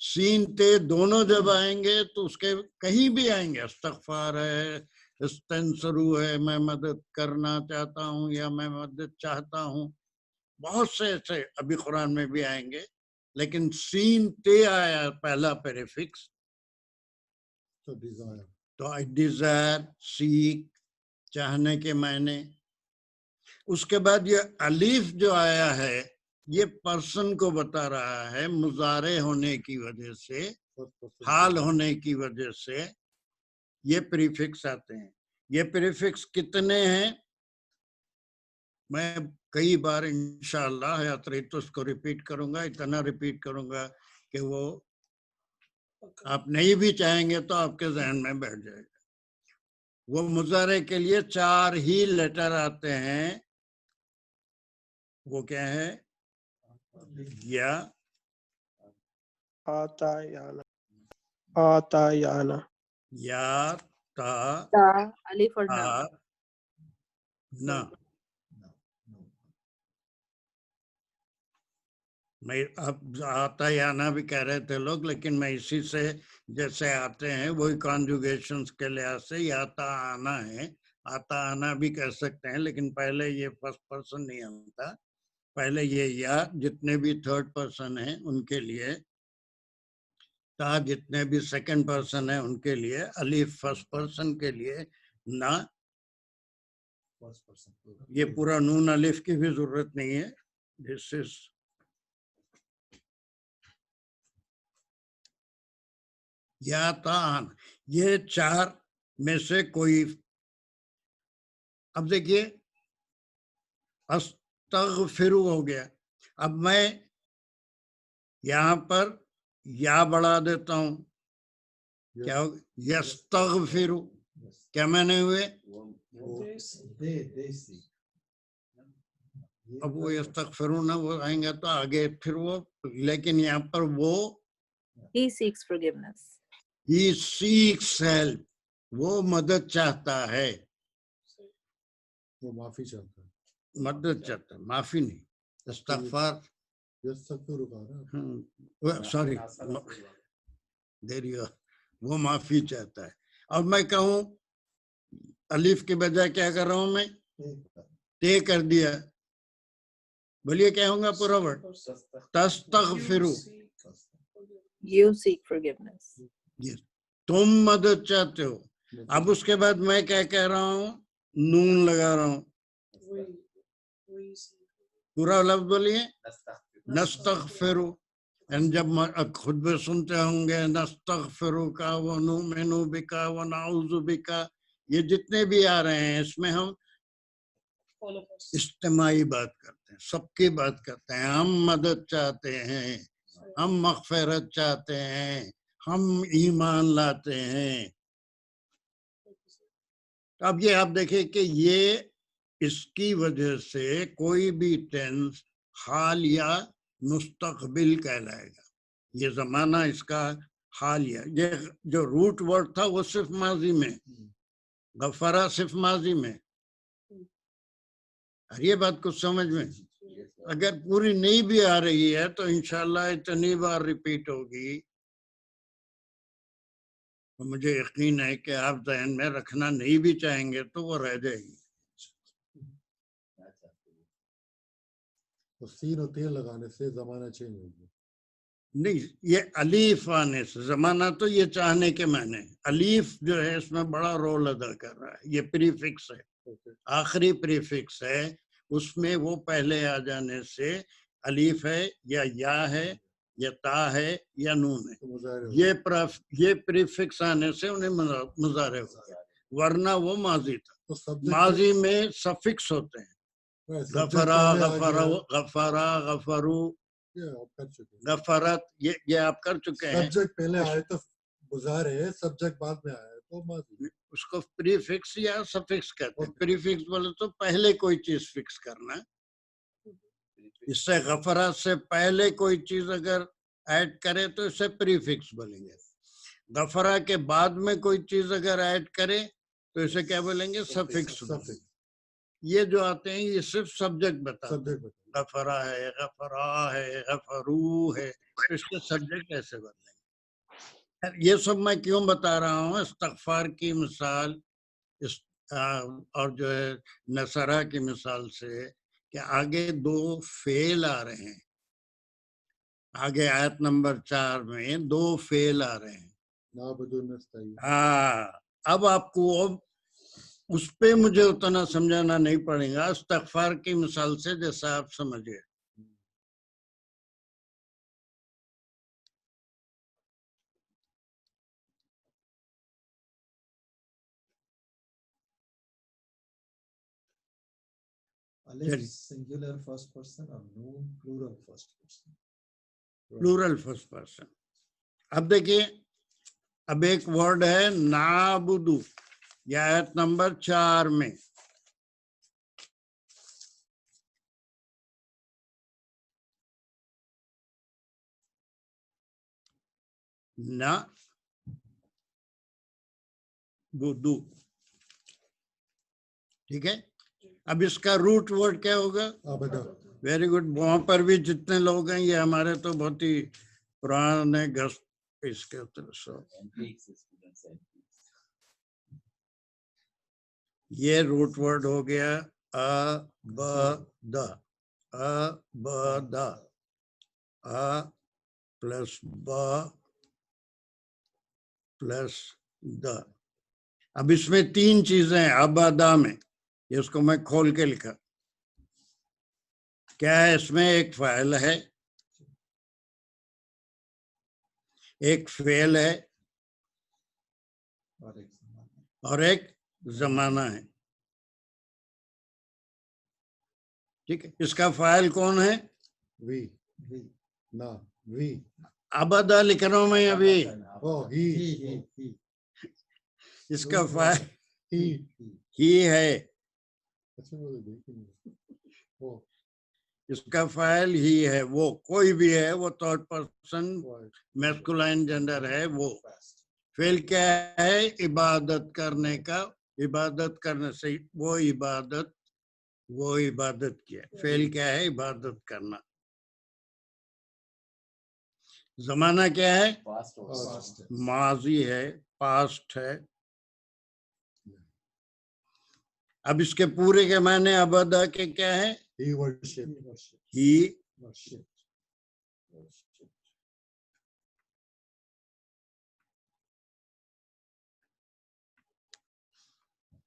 سین تے دونوں جب آئیں گے تو اس کے کہیں بھی آئیں گے، استغفار ہے، استنصرو ہے، میں مدد کرنا چاہتا ہوں یا میں مدد چاہتا ہوں، بہت سے ایسے ابھی قرآن میں بھی آئیں گے. لیکن سین تے آیا پہلا پریفکس تو ڈیزائر، سیکھ، چاہنے کے معنی. اس کے بعد یہ الف جو آیا ہے یہ پرسن کو بتا رہا ہے، مضارع ہونے کی وجہ سے، حال ہونے کی وجہ سے یہ پریفکس آتے ہیں. یہ پریفکس کتنے ہیں؟ میں کئی بار انشاءاللہ حیات رہی اس کو ریپیٹ کروں گا، اتنا ریپیٹ کروں گا کہ وہ آپ نہیں بھی چاہیں گے تو آپ کے ذہن میں بیٹھ جائے گا. وہ مضارع کے لیے 4 ہی لیٹر آتے ہیں. وہ کیا ہے؟ یا آتایانا، یا، تا، الف اور نا. نا. میں اب آتا یا نا بھی کہہ رہے تھے لوگ، لیکن میں اسی سے جیسے آتے ہیں وہی کانجوگیشنز کے لحاظ سے یا تا آنا ہے. آتا آنا بھی کہہ سکتے ہیں، لیکن پہلے یہ فرسٹ پرسن نہیں آتا، پہلے یہ یا جتنے بھی تھرڈ پرسن ہیں ان کے لیے، تا جتنے بھی سیکنڈ پرسن ہیں ان کے لیے، الف فرسٹ پرسن کے لیے، نا. یہ پورا نون الف کی بھی ضرورت نہیں ہے. دس از یا تا آنا. یہ 4 میں سے کوئی. اب دیکھیے استغفرو ہو گیا. اب میں یہاں پر یا بڑھا دیتا ہوں، کیا ہو؟ یستغفرو. کیا میں نے ہوئے؟ اب وہ یستغفرون وہ آئیں گے تو آگے پھر وہ، لیکن یہاں پر وہ He seeks forgiveness. he seeks help، وہ مدد چاہتا ہے. وہ معافی چاہتا ہے، مدد چاہتا ہے، معافی نہیں. استغفار، سوری، وہ معافی چاہتا ہے. اور میں کہوں الف کے بجائے کیا کر رہا ہوں میں؟ تے کر دیا. بولیے کیا ہوں گا پورا ورڈ؟ تستغفرو. You seek forgiveness. تم مدد چاہتے ہو. اب اس کے بعد میں کیا کہہ رہا ہوں؟ نون لگا رہا ہوں. پورا لفظ بولیے نستغفرو. جب خطبے سنتے ہوں گے نستغفرو کا ونؤمن بکا ونعوذ بکا، یہ جتنے بھی آ رہے ہیں اس میں ہم اجتماعی بات کرتے ہیں، سب کی بات کرتے ہیں. ہم مدد چاہتے ہیں، ہم مغفرت چاہتے ہیں، ہم ایمان لاتے ہیں. اب یہ آپ دیکھیں کہ یہ اس کی وجہ سے کوئی بھی ٹینس حال یا مستقبل کہلائے گا. یہ زمانہ اس کا حال یا یہ جو روٹ ورڈ تھا وہ صرف ماضی میں، غفرہ صرف ماضی میں. یہ بات کچھ سمجھ میں اگر پوری نہیں بھی آ رہی ہے تو انشاءاللہ اتنی بار ریپیٹ ہوگی. مجھے یقین ہے کہ آپ ذہن میں رکھنا نہیں بھی چاہیں گے تو وہ رہ جائے گی. تو سین اور تین لگانے سے زمانہ چینج ہو گیا. نہیں، یہ الف آنے سے زمانہ تو یہ چاہنے کے معنی. الف جو ہے اس میں بڑا رول ادا کر رہا ہے. یہ پریفکس ہے، آخری پریفکس ہے. اس میں وہ پہلے آ جانے سے الف ہے یا ہے یا تا ہے یا نون ہے. یہ پریفکس آنے سے انہیں مضارع ہو گیا، ورنہ وہ ماضی تھا. ماضی میں سفکس ہوتے ہیں. غفرا، غفرو، غفرا، غفرو، غفرت، یہ آپ کر چکے ہیں. سبجیکٹ پہلے آئے تو گزارے، سبجیکٹ بعد میں آئے تو ماضی. اس کو پری فکس یا سفکس کہتے ہیں. پری فکس بولے تو پہلے کوئی چیز فکس کرنا. اس سے غفرہ سے پہلے کوئی چیز اگر ایڈ کرے تو اسے پری فکس بولیں گے. غفرہ کے بعد میں کوئی چیز اگر ایڈ کرے تو اسے کیا بولیں گے؟ سفکس. یہ جو آتے ہیں یہ صرف سبجیکٹ بتاتے ہیں. غفرہ ہے، غفرا ہے، غفرو ہے، اس کے سبجیکٹ ایسے بدلیں گے. یہ سب میں کیوں بتا رہا ہوں؟ استغفار کی مثال اور جو ہے نصرہ کی مثال سے کہ آگے دو فعل آ رہے ہیں. آگے آیت نمبر 4 میں دو فعل آ رہے ہیں. ہاں، اب آپ کو اس پہ مجھے اتنا سمجھانا نہیں پڑے گا. استغفار کی مثال سے جیسا آپ سمجھے. Alif singular first person or noon plural first person. Plural first person. اب دیکھیے، اب ایک ورڈ ہے نعبدو، یہ آیت نمبر 4 میں. نعبدو، ٹھیک ہے. اب اس کا روٹ ورڈ کیا ہوگا؟ Very good. وہاں پر بھی جتنے لوگ ہیں یہ ہمارے تو بہت ہی پرانے گھر اس کے یہ روٹ ورڈ ہو گیا ابدا. ابدا، آ پلس با پلس دا. اب اس میں 3 چیزیں ہیں ابدا میں. اس کو میں کھول کے لکھا. کیا ہے اس میں؟ ایک فاعل ہے، ایک فعل ہے اور ایک زمانہ ہے. ٹھیک ہے. اس کا فاعل کون ہے؟ وی. نا وی. ابدا لکھ رہا ہوں میں ابھی. اس کا فاعل ہی ہے. اس کا فاعل ہی ہے. وہ کوئی بھی ہے، وہ تھرڈ پرسن میسکولائن جینڈر ہے. وہ فعل کیا ہے؟ عبادت کرنے کا. عبادت کرنے سے وہ عبادت کیا. فعل کیا ہے؟ عبادت کرنا. زمانہ کیا ہے؟ ماضی ہے، پاسٹ ہے. اب اس کے پورے کے معنی ابدا کے کیا ہے؟ ہی.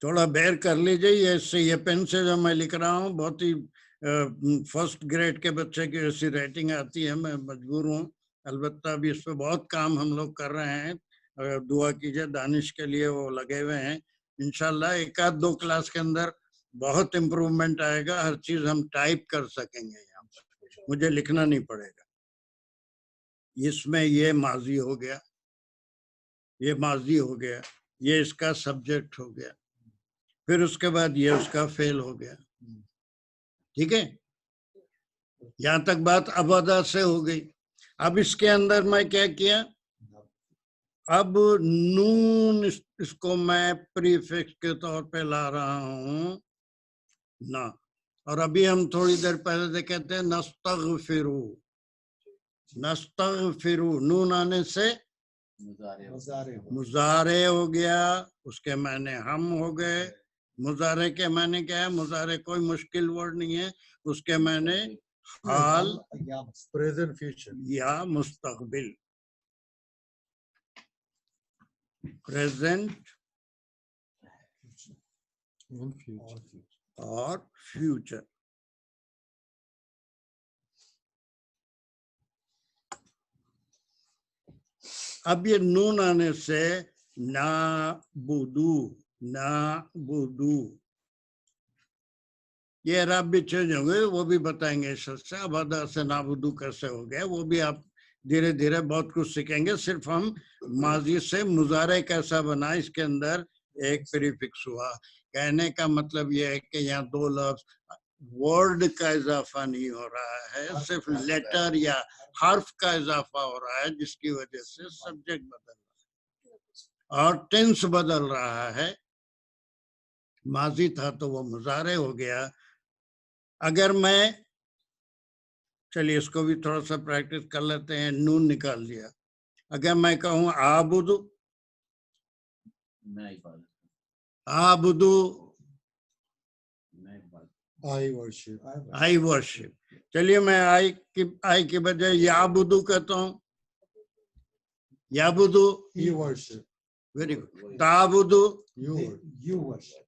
تھوڑا بیر کر لیجیے. یہ پین سے جو میں لکھ رہا ہوں بہت ہی فرسٹ گریڈ کے بچے کی ایسی رائٹنگ آتی ہے. میں مجبور ہوں. البتہ ابھی اس پہ بہت کام ہم لوگ کر رہے ہیں. دعا کیجیے دانش کے لیے، وہ لگے ہوئے ہیں. انشاءاللہ 1-2 کلاس کے اندر بہت امپروومنٹ آئے گا. ہر چیز ہم ٹائپ کر سکیں گے. یہاں پر مجھے لکھنا نہیں پڑے گا. اس میں یہ ماضی ہو گیا. یہ ماضی ہو گیا، یہ اس کا سبجیکٹ ہو گیا، پھر اس کے بعد یہ اس کا فعل ہو گیا. ٹھیک ہے، یہاں تک بات ابدا سے ہو گئی. اب اس کے اندر میں کیا کیا، اب نون اس کو میں پریفکس کے طور پہ لا رہا ہوں نا. اور ابھی ہم تھوڑی دیر پہلے سے کہتے ہیں نستغفرو، نستغفرو، نون آنے سے مضارع ہو گیا، اس کے معنی ہم ہو گئے. مضارع کے معنی کیا ہے؟ مضارع کوئی مشکل ورڈ نہیں ہے، اس کے معنی حال present future. یا مستقبل، پریزنٹ And future. اور فیوچر. اب یہ نون آنے سے نعبدو، نعبدو، یہ اعراب بھی چینج ہوں گے، وہ بھی بتائیں گے. سے ابدا سے نعبدو کیسے ہو گیا، وہ بھی آپ دھیرے دھیرے بہت کچھ سیکھیں گے. صرف ہم ماضی سے مضارع کیسا بنا، اس کے اندر ایک پریفکس ہوا. کہنے کا مطلب یہ ہے کہ یہاں دو لفظ ورڈ کا اضافہ نہیں ہو رہا ہے، صرف لیٹر یا حرف کا اضافہ ہو رہا ہے، جس کی وجہ سے سبجیکٹ بدل رہا ہے اور ٹینس بدل رہا ہے. ماضی تھا تو وہ مضارع ہو گیا. اگر میں، چلیے اس کو بھی تھوڑا سا پریکٹس کر لیتے ہیں. نون نکال دیا. اگر میں کہوں آبدو، آبدو، I worship. I worship. چلیے میں آئی کی بجائے یعبدو کہتا ہوں. یعبدو، He worship. Very good. تعبدو، You worship.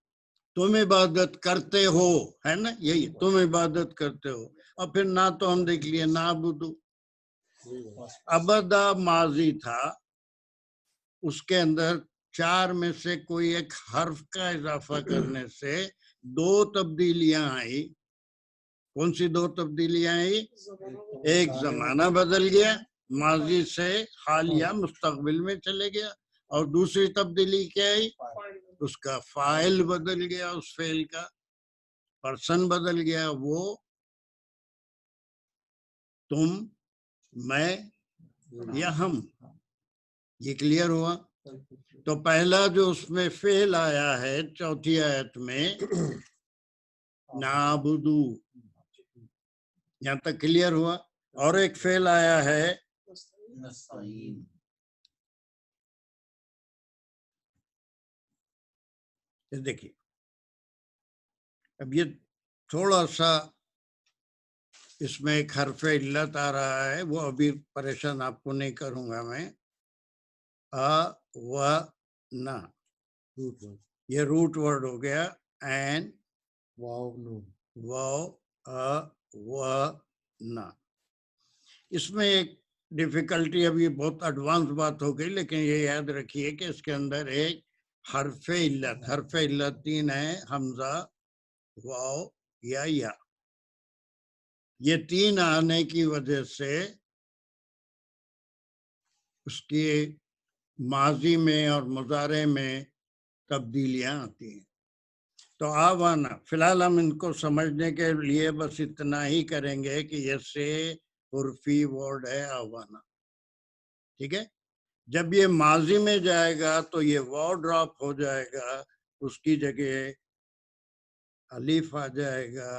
تم عبادت کرتے ہو، ہے نا، یہی تم عبادت کرتے ہو. اور پھر نہ تو ہم دیکھ لیے نعبدو. ابدا ماضی تھا، اس کے اندر چار میں سے کوئی ایک حرف کا اضافہ کرنے سے دو تبدیلیاں آئی. کون سی دو تبدیلیاں آئی؟ ایک زمانہ بدل گیا، ماضی سے حال یا مستقبل میں چلے گیا. اور دوسری تبدیلی کیا آئی؟ اس کا فاعل بدل گیا، اس فعل کا پرسن بدل گیا. وہ، تم، میں یا ہم. یہ کلیئر ہوا؟ تو پہلا جو اس میں فعل آیا ہے چوتھی آیت میں نعبدو، یہاں تک کلیئر ہوا. اور ایک فعل آیا ہے دیکھیے. اب یہ تھوڑا سا اس میں ایک حرف علت آ رہا ہے، وہ ابھی پریشان آپ کو نہیں کروں گا میں. و نا، Root word. یہ روٹ ورڈ ہو گیا. این، Wow, no. واو، و نا. اس میں ایک ڈیفیکلٹی، ابھی بہت ایڈوانس بات ہو گئی، لیکن یہ یاد رکھیے کہ اس کے اندر ایک حرف علت، حرف علت تین ہے، حمزہ، واو یا. یہ تین آنے کی وجہ سے اس کی ماضی میں اور مضارع میں تبدیلیاں آتی ہیں. تو آوانا، فی الحال ہم ان کو سمجھنے کے لیے بس اتنا ہی کریں گے کہ یہ سے حرفی ورڈ ہے آوانا. ٹھیک ہے. جب یہ ماضی میں جائے گا تو یہ واو ڈراپ ہو جائے گا، اس کی جگہ الف آ جائے گا.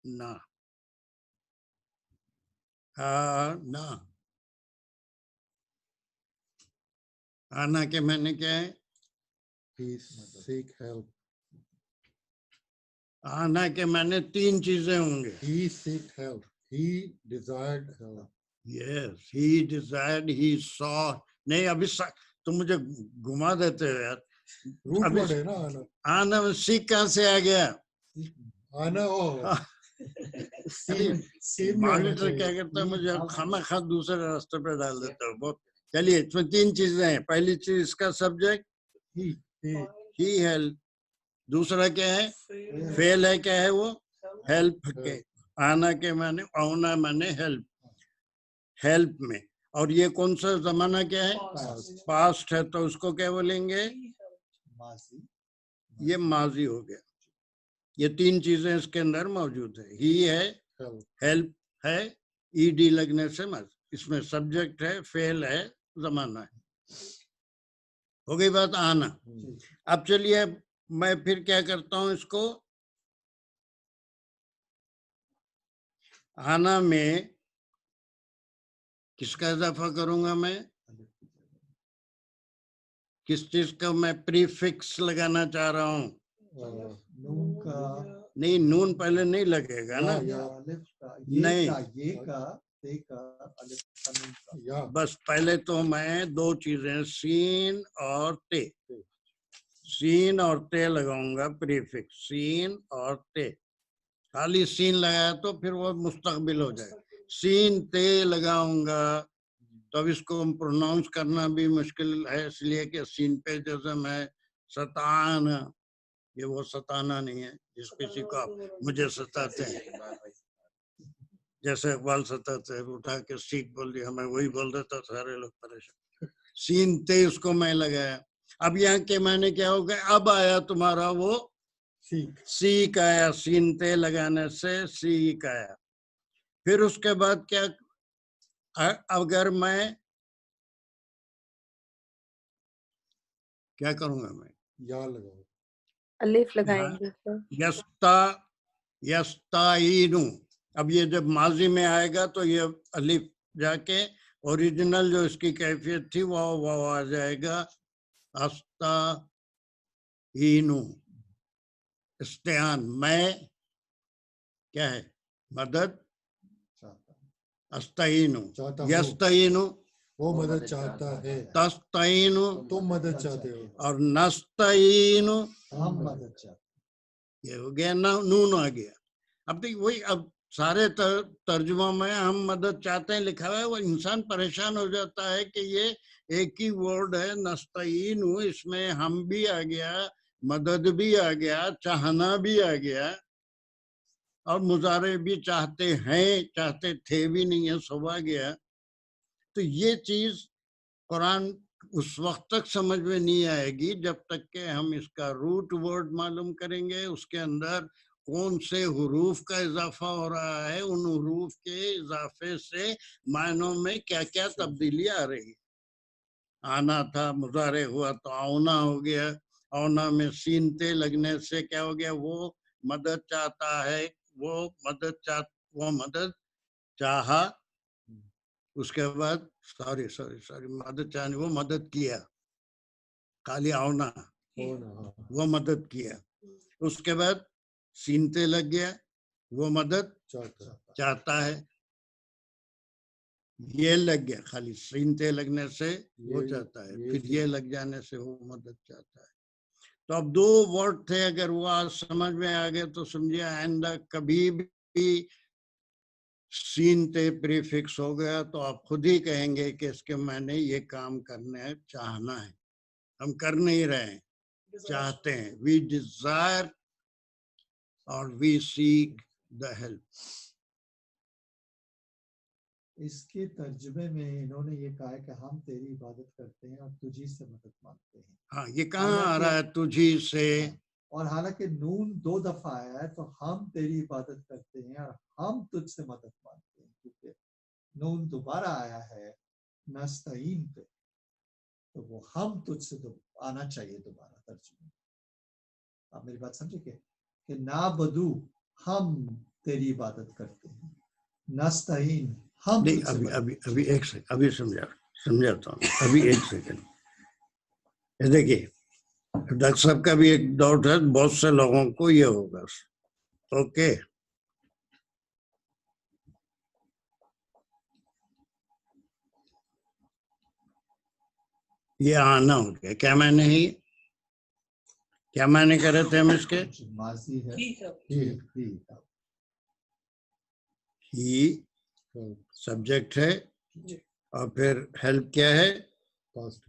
نا، نا، آنا کے معنی کیا ہے؟ He seek help. آنا کے معنی تین چیزیں ہوں گے. He seeked help. He desired help. Yes, he desired, he saw. نہیں ابھی تم مجھے گھما دیتے ہو یار. Root ابھی word ہے نا آنا. آنا میں سیکھ کہاں سے آ گیا؟ آنا ہو. مانیٹر کیا کرتا ہے، مجھے خامہ خواہ دوسرے راستے پہ ڈال دیتا ہوں. بہت. چلیے اس میں تین چیزیں ہیں. پہلی چیز اس کا سبجیکٹ ہی ہیلپ. دوسرا کیا ہے؟ فعل ہے. کیا ہے وہ؟ ہیلپ کے. آنا کے معنی، اونا معنی ہیلپ، ہیلپ میں. اور یہ کون سا زمانہ کیا ہے؟ Past. پاسٹ ہے، تو اس کو کیا بولیں گے؟ He helped. ماضی یہ ماضی ہو گیا. یہ تین چیزیں اس کے اندر موجود ہے. ہی ہے، help. ہیلپ ہے، ای ڈی لگنے سے اس میں سبجیکٹ ہے، فعل ہے، زمانہ ہے. ہو گئی بات آنا. اب چلیے میں پھر کیا کرتا ہوں، اس کو آنا میں کس کا اضافہ کروں گا؟ میں کس چیز کا میں پری فکس لگانا چاہ رہا ہوں؟ نون کا نہیں، نون پہلے نہیں لگے گا نا. یا الف کا نہیں. یہ کا تے کا الف کا نون کا یا بس پہلے تو میں دو چیزیں سین اور تے، سین اور تے لگاؤں گا پریفکس، سین اور تے. خالی سین لگایا تو پھر وہ مستقبل ہو جائے. سین تے لگاؤں گا تو اب اس کو پروناؤنس کرنا بھی مشکل ہے، اس لیے کہ سین پہ جیسے میں ستانا، یہ وہ ستانا نہیں ہے جس کسی کو آپ مجھے ستاتے ہیں، جیسے اقبال ستاتے ہیں، اٹھا کے سیکھ بول دیا، میں وہی بول دیتا، سارے لوگ پریشان. سین تے اس کو میں لگایا. اب یہاں کے میں نے کیا ہو گیا، اب آیا تمہارا وہ سیکھ. سیکھ آیا، سین تے لگانے سے سیکھ آیا. پھر اس کے بعد کیا، اگر میں کیا کروں گا، میں یا لگاؤ. الف لگائیں گے سر. یستعینو. اب یہ جب ماضی میں آئے گا تو یہ الف جا کے اوریجنل جو اس کی کیفیت تھی وہ آ جائے گا، استعینو، استعان. میں کیا ہے، مدد. چاہتا ہوں. استعینو، چاہتا ہوں. یستعینو، وہ مدد چاہتا ہے، تستعینو تم مدد چاہتے ہو. اور نستعینو. ہم مدد چاہتے یہ ہو گیا، نون آ گیا. اب دیکھ وہی، اب سارے ترجمہ میں ہم مدد چاہتے ہیں لکھا ہوا ہے، وہ انسان پریشان ہو جاتا ہے کہ یہ ایک ہی ورڈ ہے نستعین، اس میں ہم بھی آ گیا، مدد بھی آ گیا، چاہنا بھی آ گیا، اور مضارع بھی چاہتے ہیں، چاہتے تھے بھی نہیں ہے، سب آ گیا. تو یہ چیز قرآن اس وقت تک سمجھ میں نہیں آئے گی جب تک کہ ہم اس کا روٹ ورڈ معلوم کریں گے، اس کے اندر کون سے حروف کا اضافہ ہو رہا ہے، ان حروف کے اضافے سے معنوں میں کیا کیا تبدیلی آ رہی ہے. آنا تھا، مضارع ہوا تو آونا ہو گیا، آونا میں سین تے لگنے سے کیا ہو گیا، وہ مدد چاہتا ہے، وہ مدد چاہا. اس کے بعد سوری مدد چاہنے، وہ مدد کیا، خالی آونا، وہ مدد کیا. اس کے بعد سینتے لگ گیا، وہ مدد چاہتا ہے. یہ لگ گیا، خالی سینتے لگنے سے وہ چاہتا ہے، پھر یہ لگ جانے سے وہ مدد چاہتا ہے. تو اب دو ورڈ تھے، اگر وہ آج سمجھ میں آ گئے تو سمجھے آئندہ کبھی بھی سین تے پریفکس ہو گیا تو آپ خود ہی کہیں گے کہ اس کے میں نے یہ کام کرنا ہے، چاہنا ہے. ہم کر نہیں رہے ہیں، چاہتے ہیں. وی ڈیزائر اور وی سیک دا ہیلپ. اس کے ترجمے میں انہوں نے یہ کہا ہے کہ ہم تیری عبادت کرتے ہیں اور تجھی سے مدد مانگتے ہیں. ہاں، یہ کہاں آ رہا ہے تجھی سے؟ اور حالانکہ نون 2 دفعہ آیا ہے تو ہم تیری عبادت کرتے ہیں اور ہم تجھ سے مدد مانگتے ہیں، کیونکہ نون دوبارہ آیا ہے نستعین پہ، تو وہ ہم تجھ سے آنا چاہیے دوبارہ ترجمے. آپ میری بات سمجھے کہ نعبدو ہم تیری عبادت کرتے ہیں، نستعین ہم نہیں، تجھ سے مدد. ابھی ایک سیکنڈ، ابھی سمجھاتا ہوں، ابھی ایک سیکنڈ. دیکھیے ڈاکٹر صاحب کا بھی ایک ڈاؤٹ ہے، بہت سے لوگوں کو یہ ہوگا. اوکے، یہ آنا ہو گیا، کیا میں نے ہی کیا معنی کرے تھے ہم اس کے؟ ماضی ہے. He helped. ہی سبجیکٹ ہے، جی. اور پھر ہیلپ کیا ہے؟ past.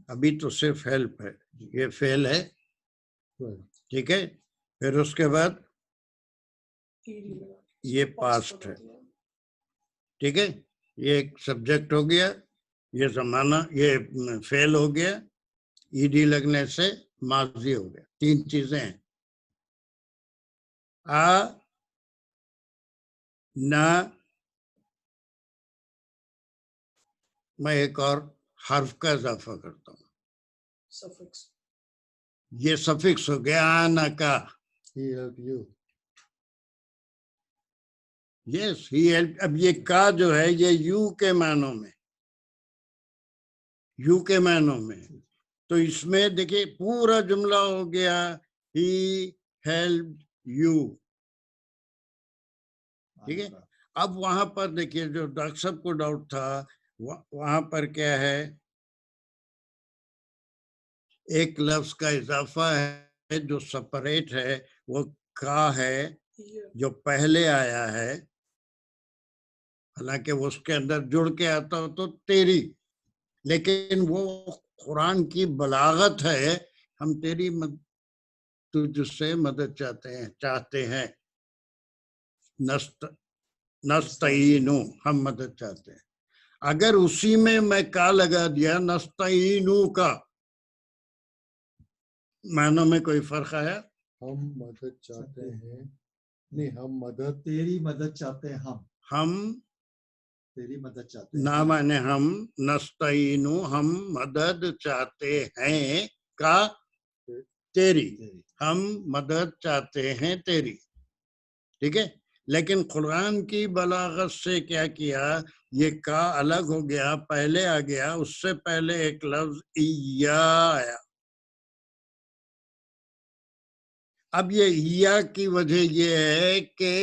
ابھی تو صرف ہیلپ ہے، یہ فعل ہے، ٹھیک ہے. پھر اس کے بعد ED لگا کے. یہ Past پاسٹ کا ہے، بدلا. ٹھیک ہے. یہ ایک سبجیکٹ ہو گیا، یہ زمانہ، یہ فعل ہو گیا، ای ڈی لگنے سے ماضی ہو گیا. 3 چیزیں ہیں. نہ میں ایک اور حرف کا اضافہ کرتا ہوں، suffix. یہ سفکس ہو گیا. آنا کا He helped you. Yes he help. اب یہ کا جو ہے یہ یو کے معنوں میں، یو کے معنوں میں. تو اس میں دیکھیے پورا جملہ ہو گیا ہی ہیلپ یو. ٹھیک ہے. اب وہاں پر دیکھیے جو ڈاکٹر صاحب کو ڈاؤٹ تھا، وہاں پر کیا ہے، ایک لفظ کا اضافہ ہے جو سپریٹ ہے، وہ کا ہے Here. جو پہلے آیا ہے، حالانکہ وہ اس کے اندر جڑ کے آتا ہو تو تیری، لیکن وہ قرآن کی بلاغت ہے. ہم تیری تجھ سے مدد چاہتے ہیں. نستعینو، ہم مدد چاہتے ہیں. اگر اسی میں کا لگا دیا نستعینو کا، معنوں میں کوئی فرق آیا؟ ہم مدد چاہتے ہیں، نہیں ہم مدد تیری مدد چاہتے ہیں ہم تیری مدد چاہتے ہیں نہ مانے ہم، نستعینو ہم مدد چاہتے ہیں کا تیری، ہم مدد چاہتے ہیں تیری. ٹھیک ہے. لیکن قرآن کی بلاغت سے کیا کیا، یہ کا الگ ہو گیا، پہلے آ گیا، اس سے پہلے ایک لفظ ایا آیا. اب یہ ایا کی وجہ یہ ہے کہ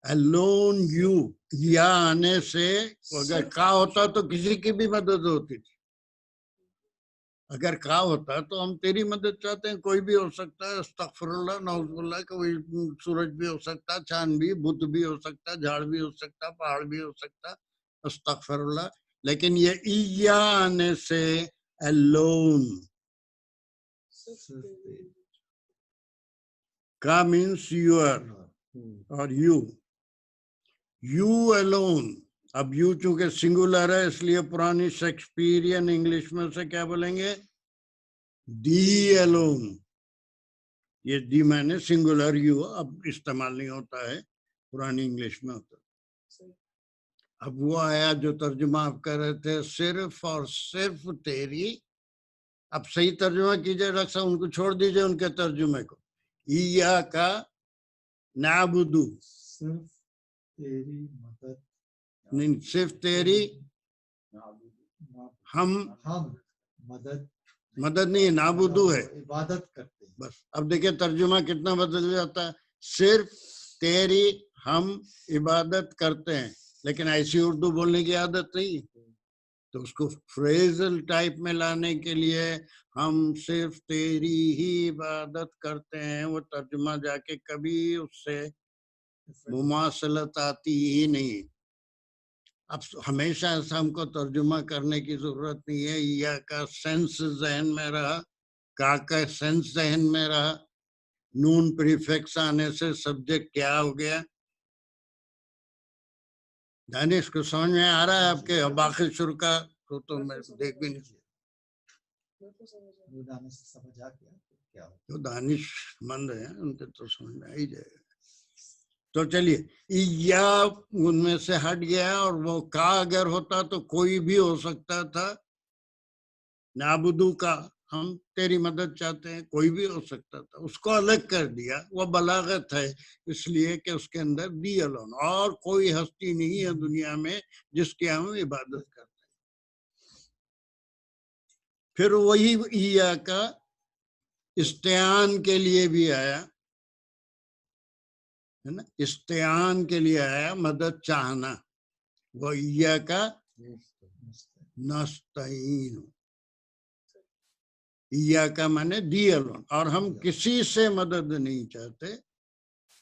alone you، یا آنے سے اگر کا ہوتا تو کسی کی بھی مدد ہوتی تھی. اگر کا ہوتا تو ہم تیری مدد چاہتے ہیں، کوئی بھی ہو سکتا ہے، استغفر اللہ نعوذ باللہ، کوئی سورج بھی ہو سکتا، چاند بھی، بت بھی ہو سکتا، جھاڑ بھی ہو سکتا، پہاڑ بھی ہو سکتا، استغفر اللہ. لیکن یہ ایا آنے سے alone کا means you are اور you alone. اب یو چونکہ سنگولر ہے اس لیے پرانی شیکسپیرین انگلش میں سے کیا بولیں گے، دی alone. یہ دی میں نے سنگولر یو اب استعمال نہیں ہوتا ہے، پرانی انگلش میں ہوتا ہے. اب وہ آیا جو ترجمہ آپ کر رہے تھے، صرف اور صرف تیری. اب صحیح ترجمہ کیجئے ڈاکٹر صاحب، ان کو چھوڑ دیجئے ان کے ترجمے کو. ایاکا نعبدو، صرف تیری مدد، نہیں صرف تیری، ہم مدد نہیں نعبدو ہے عبادت کرتے ہیں. بس. اب دیکھیں ترجمہ کتنا بدل جاتا ہے، صرف تیری ہم عبادت کرتے ہیں. لیکن ایسی اردو بولنے کی عادت نہیں، تو اس کو فریزل ٹائپ میں لانے کے لیے ہم صرف تیری ہی عبادت کرتے ہیں، وہ ترجمہ جا کے کبھی اس سے مماثلت آتی ہی نہیں. اب ہمیشہ ایسا ہم کو ترجمہ کرنے کی ضرورت نہیں ہے. یا کا سینس ذہن میں رہا، کا سینس ذہن میں رہا، نون پریفکس آنے سے سبجیکٹ کیا ہو گیا. دانش کو سمجھ میں آ رہا ہے آپ کے؟ باقی شرکا کو تو میں دیکھ بھی نہیں. جو دانش مند ہیں ان کے تو سمجھ میں آ ہی جائے گا. تو چلیے یا ان میں سے ہٹ گیا، اور وہ کا اگر ہوتا تو کوئی بھی ہو سکتا تھا. نعبدو کا ہم تیری مدد چاہتے ہیں، کوئی بھی ہو سکتا تھا. اس کو الگ کر دیا، وہ بلاغت ہے اس لیے کہ اس کے اندر دی الون، اور کوئی ہستی نہیں ہے دنیا میں جس کی ہم عبادت کرتے ہیں. پھر وہی ایا کا استعان کے لیے بھی آیا ہے نا، استعان کے لیے آیا، مدد چاہنا. وہ ایا کا نستعین، ایا کا معنی دی الون، اور ہم کسی سے مدد نہیں چاہتے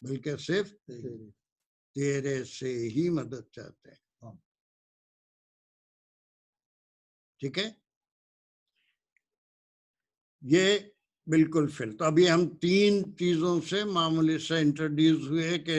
بلکہ صرف تیرے سے ہی مدد چاہتے ہیں. ٹھیک ہے. یہ بالکل فل. تو ابھی ہم 3 چیزوں سے معمولی سے انٹروڈیوس ہوئے کہ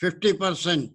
50%।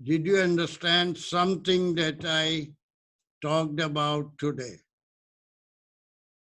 did you understand something that I talked about today?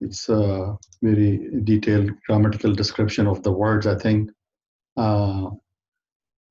It's a very detailed grammatical description of the words. I think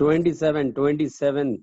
27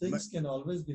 Things can always be